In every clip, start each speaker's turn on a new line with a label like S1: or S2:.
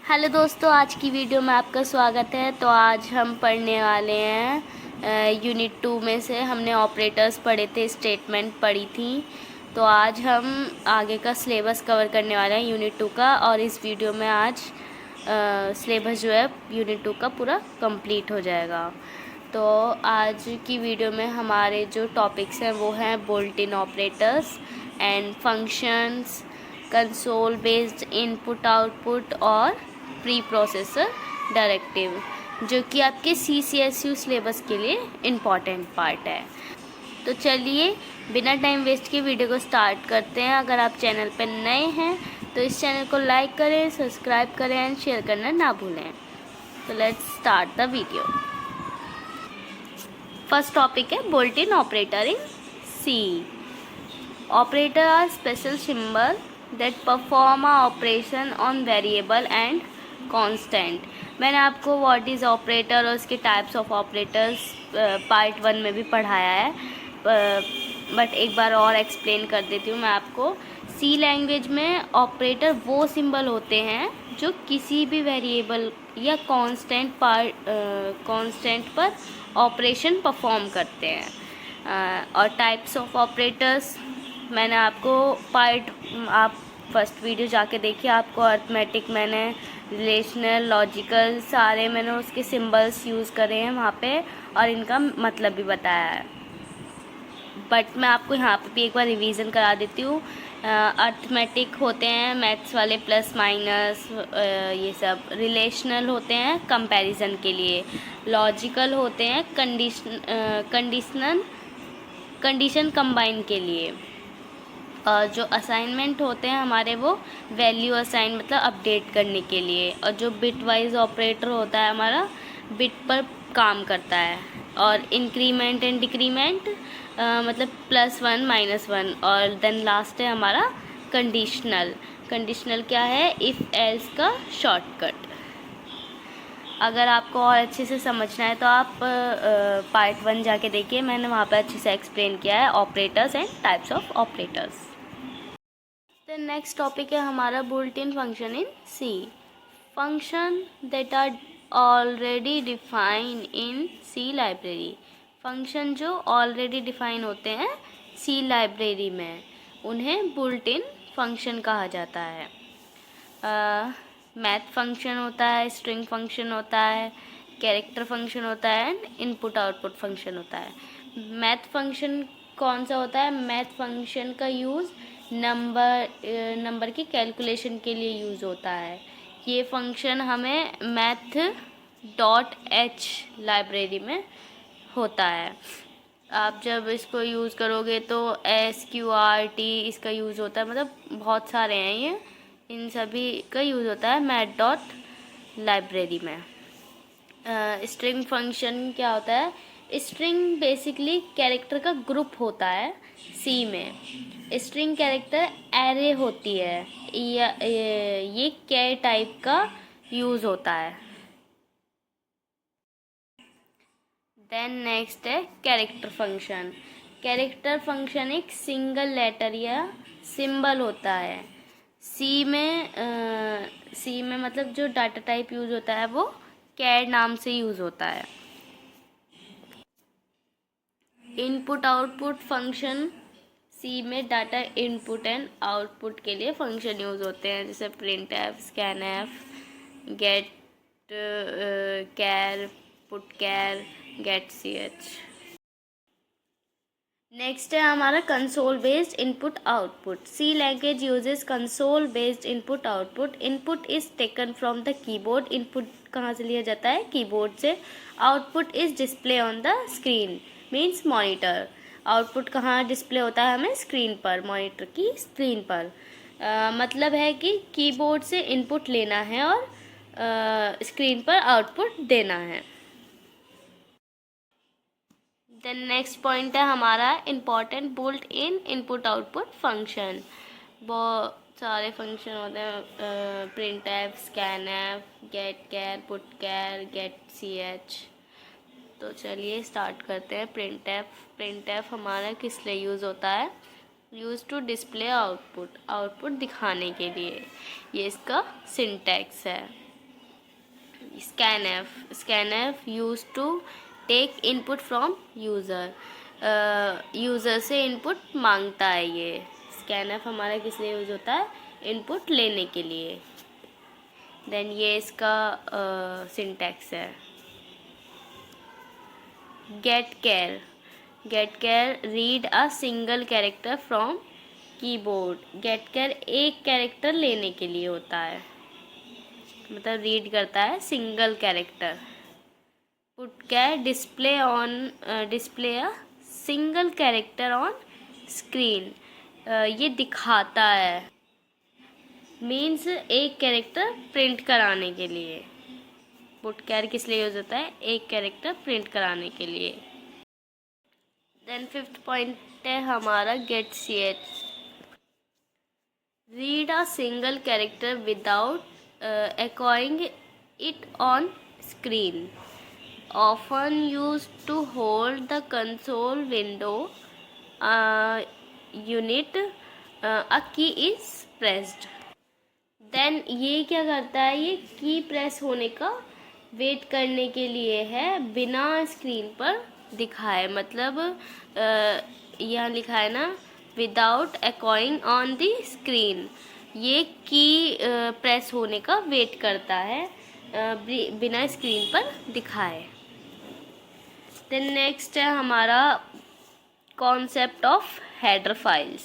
S1: Hello दोस्तों, आज की वीडियो में आपका स्वागत है। तो आज हम पढ़ने वाले हैं यूनिट 2 में से हमने ऑपरेटर्स पढ़े थे, स्टेटमेंट पढ़ी थी। तो आज हम आगे का सिलेबस कवर करने वाले हैं यूनिट 2 का, और इस वीडियो में आज सिलेबस जो है यूनिट 2 का पूरा कंप्लीट हो जाएगा। तो आज की वीडियो में हमारे जो टॉपिक्स हैं वो हैं built in operators and functions, console based input output और प्री प्रोसेसर डायरेक्टिव, जो कि आपके CCSU सिलेबस के लिए इम्पॉर्टेंट पार्ट है। तो चलिए बिना टाइम वेस्ट के वीडियो को स्टार्ट करते हैं। अगर आप चैनल पर नए हैं तो इस चैनल को लाइक करें, सब्सक्राइब करें एंड शेयर करना ना भूलें। तो let's start the video. First topic है built in operator in C। Operator are special symbol that perform a operation on variable and constant। मैंने आपको व्हाट इज़ ऑपरेटर और उसके टाइप्स ऑफ ऑपरेटर्स पार्ट 1 में भी पढ़ाया है, बट एक बार और एक्सप्लेन कर देती हूँ मैं आपको। C लैंग्वेज में ऑपरेटर वो सिंबल होते हैं जो किसी भी वेरिएबल या कांस्टेंट पर ऑपरेशन परफॉर्म करते हैं। और टाइप्स ऑफ ऑपरेटर्स मैंने आपको आप फर्स्ट वीडियो जाके देखिए, आपको अर्थमेटिक मैंने रिलेशनल लॉजिकल सारे मैंने उसके सिंबल्स यूज़ करे हैं वहाँ पे, और इनका मतलब भी बताया है। बट मैं आपको यहाँ पे भी एक बार रिवीजन करा देती हूँ। अर्थमेटिक होते हैं मैथ्स वाले, प्लस माइनस ये सब। रिलेशनल होते हैं कंपैरिजन के लिए। लॉजिकल होते हैं कंडीशन कंबाइन के लिए। और जो असाइनमेंट होते हैं हमारे वो वैल्यू असाइन मतलब अपडेट करने के लिए। और जो बिट वाइज ऑपरेटर होता है हमारा बिट पर काम करता है। और इंक्रीमेंट एंड डिक्रीमेंट मतलब +1 -1। और देन लास्ट है हमारा कंडीशनल। कंडीशनल क्या है? इफ़ एल्स का शॉर्टकट। अगर आपको और अच्छे से समझना है तो आप पार्ट 1 जाके देखिए, मैंने वहाँ पर अच्छे से एक्सप्लेन किया है operators and types of operators. The next topic है हमारा built in function in C। Function that are already define in C library. Function जो ऑलरेडी डिफाइन होते हैं C लाइब्रेरी में, उन्हें बुल्ट इन फंक्शन कहा जाता है। मैथ फंक्शन होता है, स्ट्रिंग फंक्शन होता है, कैरेक्टर फंक्शन होता है एंड इनपुट आउटपुट फंक्शन होता है। मैथ फंक्शन कौन सा होता है? मैथ फंक्शन का यूज़ नंबर की कैलकुलेशन के लिए यूज़ होता है। ये फंक्शन हमें math.h लाइब्रेरी में होता है। आप जब इसको यूज़ करोगे तो SQRT इसका यूज़ होता है, मतलब बहुत सारे हैं ये, इन सभी का यूज़ होता है मैथ लाइब्रेरी में। स्ट्रिंग फंक्शन क्या होता है? स्ट्रिंग बेसिकली कैरेक्टर का ग्रुप होता है C में। स्ट्रिंग कैरेक्टर एरे होती है, ये कैर टाइप का यूज़ होता है। देन नेक्स्ट है कैरेक्टर फंक्शन। कैरेक्टर फंक्शन एक सिंगल लेटर या सिंबल होता है C में मतलब जो डाटा टाइप यूज़ होता है वो कैर नाम से यूज़ होता है। इनपुट आउटपुट फंक्शन C में डाटा इनपुट एंड आउटपुट के लिए फंक्शन यूज़ होते हैं, जैसे printf, scanf, get char, putchar, getch। Next है हमारा console based input output. C language uses console based input output. Input is taken from the keyboard. Input कहाँ से लिया जाता है? कीबोर्ड से। Output is display on the screen, means monitor. Output कहाँ display होता है? हमें स्क्रीन पर, मॉनिटर की स्क्रीन पर। मतलब है कि कीबोर्ड से इनपुट लेना है और स्क्रीन पर आउटपुट देना है। देन नेक्स्ट पॉइंट है हमारा इम्पॉर्टेंट बुल्ट इन इनपुट आउटपुट फंक्शन। बहुत सारे फंक्शन होते हैं, printf, scanf, getchar, putchar, getch। तो चलिए स्टार्ट करते हैं। printf हमारा किस लिए यूज़ होता है? यूज़ टू डिस्प्ले आउटपुट दिखाने के लिए, ये इसका सिंटैक्स है। Scanf use to take input from user, user से इनपुट मांगता है। ये स्कैनफ हमारा किस लिए यूज़ होता है? इनपुट लेने के लिए। देन ये इसका सिंटैक्स है। गेट केयर read a single character from keyboard. गेट केयर एक कैरेक्टर लेने के लिए होता है, मतलब रीड करता है single character. Putchar display a single character on screen, ये दिखाता है, मीन्स एक कैरेक्टर प्रिंट कराने के लिए। पुट केयर किस लिए यूज होता है? एक कैरेक्टर प्रिंट कराने के लिए। देन 5th पॉइंट है हमारा get ch। Read a single character without echoing it on screen, often used to hold the console window unit a key is pressed। Then ये क्या करता है? ये की प्रेस होने का वेट करने के लिए है, बिना स्क्रीन पर दिखाए। मतलब यहाँ लिखा है ना, without echoing on the screen, ये की प्रेस होने का वेट करता है बिना स्क्रीन पर दिखाए। देन नेक्स्ट है हमारा concept of header files.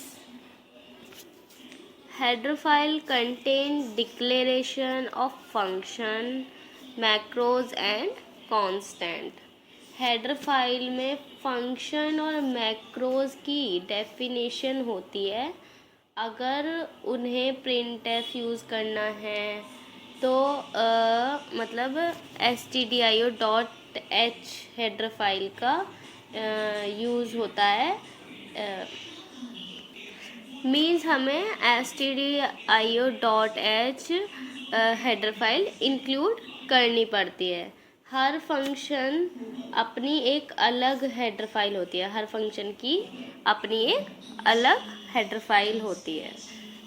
S1: Header file contain declaration of function, macros and constant. Header file में फंक्शन और मैक्रोज की डेफिनेशन होती है। अगर उन्हें प्रिंटफ यूज़ करना है तो मतलब stdio.h हेडर फाइल का यूज़ होता है। मीन्स हमें stdio.h हेडर फाइल इंक्लूड करनी पड़ती है। हर फंक्शन अपनी एक अलग हेडर फाइल होती है, हर फंक्शन की अपनी एक अलग हेडर फाइल होती है।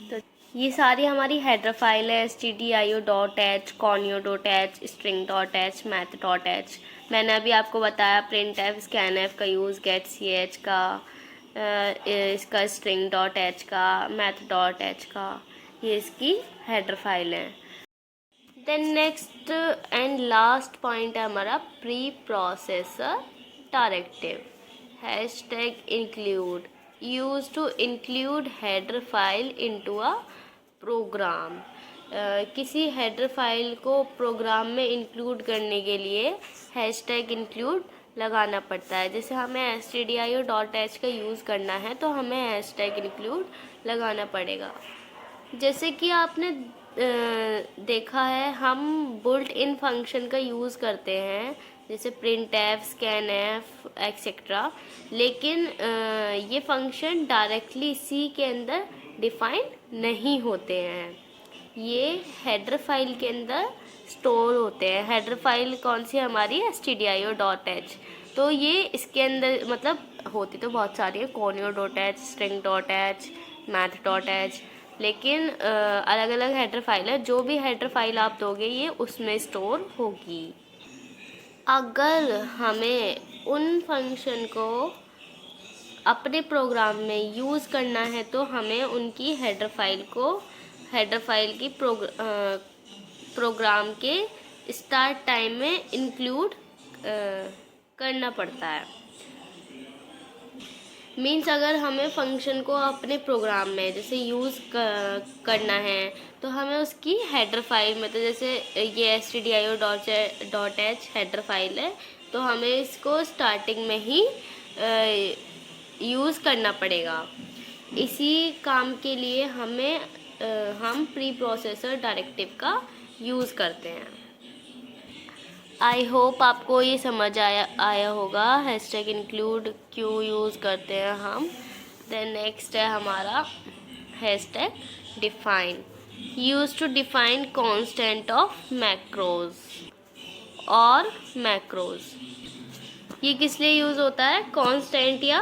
S1: तो ये सारी हमारी हेडर फाइल है, stdio.h, conio.h, string.h, math.h। मैंने अभी आपको बताया printf, scanf का यूज़, getch का, इसका string.h का, math.h का, ये इसकी हेडर फाइल है। Then next and last point है हमारा preprocessor directive. Hashtag include use to include header file into a program. किसी हेडर फाइल को प्रोग्राम में इंक्लूड करने के लिए हैशटैग इंक्लूड लगाना पड़ता है। जैसे हमें stdio.h का यूज़ करना है तो हमें हैशटैग इंक्लूड लगाना पड़ेगा। जैसे कि आपने देखा है, हम बुल्ट इन फंक्शन का यूज़ करते हैं, जैसे printf, scanf एक्सेट्रा, लेकिन ये फंक्शन डायरेक्टली सी के अंदर डिफाइन नहीं होते हैं, ये हेडर फाइल के अंदर स्टोर होते हैं। हेडर फाइल कौन सी हमारी? stdio.h। तो ये इसके अंदर मतलब होती तो बहुत सारी है, conio.h, string.h, math.h, लेकिन अलग अलग हेडर फाइल है। जो भी हेडर फाइल आप दोगे ये उसमें स्टोर होगी। अगर हमें उन फंक्शन को अपने प्रोग्राम में यूज़ करना है तो हमें उनकी हेडर फाइल की प्रोग्राम के स्टार्ट टाइम में इंक्लूड करना पड़ता है। मीन्स अगर हमें फंक्शन को अपने प्रोग्राम में जैसे यूज़ करना है तो हमें उसकी हेडर फाइल में, तो जैसे ये stdio.h हेडर फाइल है तो हमें इसको स्टार्टिंग में ही यूज़ करना पड़ेगा। इसी काम के लिए हम प्री प्रोसेसर डायरेक्टिव का यूज़ करते हैं। आई होप आपको ये समझ आया होगा हैशटैग इंक्लूड क्यों यूज़ करते हैं हम। देन नेक्स्ट है हमारा hashtag define, use to define constant of macros और मैक्रोज। ये किस लिए यूज़ होता है? कांस्टेंट या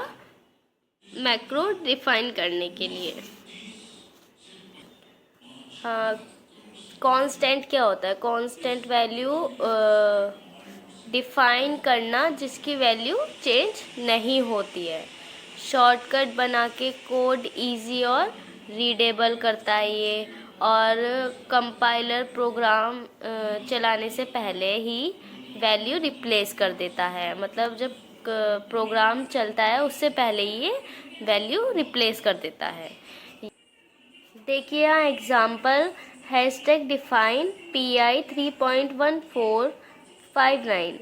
S1: मैक्रो डिफाइन करने के लिए। कांस्टेंट क्या होता है? कांस्टेंट वैल्यू डिफाइन करना जिसकी वैल्यू चेंज नहीं होती है। शॉर्टकट बना के कोड इजी और रीडेबल करता है ये, और कंपाइलर प्रोग्राम चलाने से पहले ही वैल्यू रिप्लेस कर देता है। मतलब जब प्रोग्राम चलता है उससे पहले ही ये वैल्यू रिप्लेस कर देता है। देखिए यहाँ एग्जाम्पल, हैशटैग डिफाइन PI 3.1459।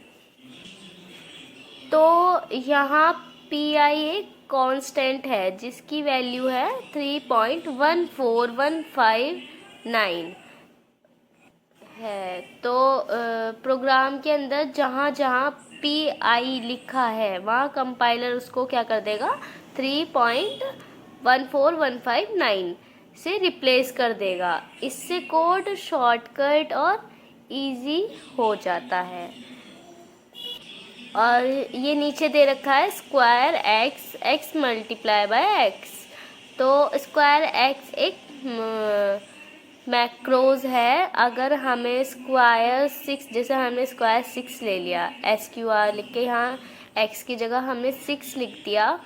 S1: तो यहाँ PI एक कांस्टेंट है जिसकी वैल्यू है 3.14159 है। तो प्रोग्राम के अंदर जहाँ जहाँ PI लिखा है वहाँ कंपाइलर उसको क्या कर देगा, 3.14159 से रिप्लेस कर देगा। इससे कोड शॉर्टकट और इजी हो जाता है। और ये नीचे दे रखा है square x multiply by x। तो स्क्वायर x एक मैक्रोज है। अगर हमें स्क्वायर 6, जैसे हमने स्क्वायर 6 ले लिया, SQR लिख के यहाँ x की जगह हमने 6 लिख दिया,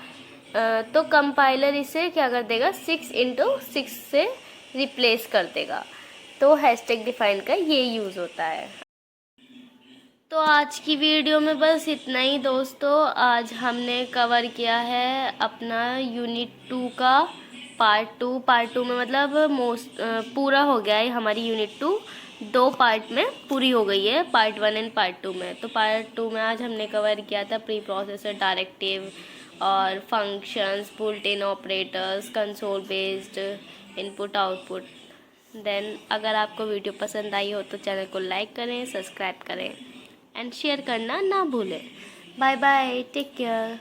S1: तो कंपाइलर इसे क्या कर देगा, 6 × 6 से रिप्लेस कर देगा। तो हैशटैग डिफाइन का ये यूज़ होता है। तो आज की वीडियो में बस इतना ही दोस्तों। आज हमने कवर किया है अपना यूनिट 2 का पार्ट 2 में, मतलब पूरा हो गया है हमारी यूनिट 2। 2 पार्ट में पूरी हो गई है, पार्ट 1 एंड पार्ट 2 में। तो पार्ट 2 में आज हमने कवर किया था प्री प्रोसेसर डायरेक्टिव और functions, built in operators, console based input output. Then अगर आपको वीडियो पसंद आई हो तो चैनल को लाइक करें, सब्सक्राइब करें एंड शेयर करना ना भूलें। Bye bye, take care.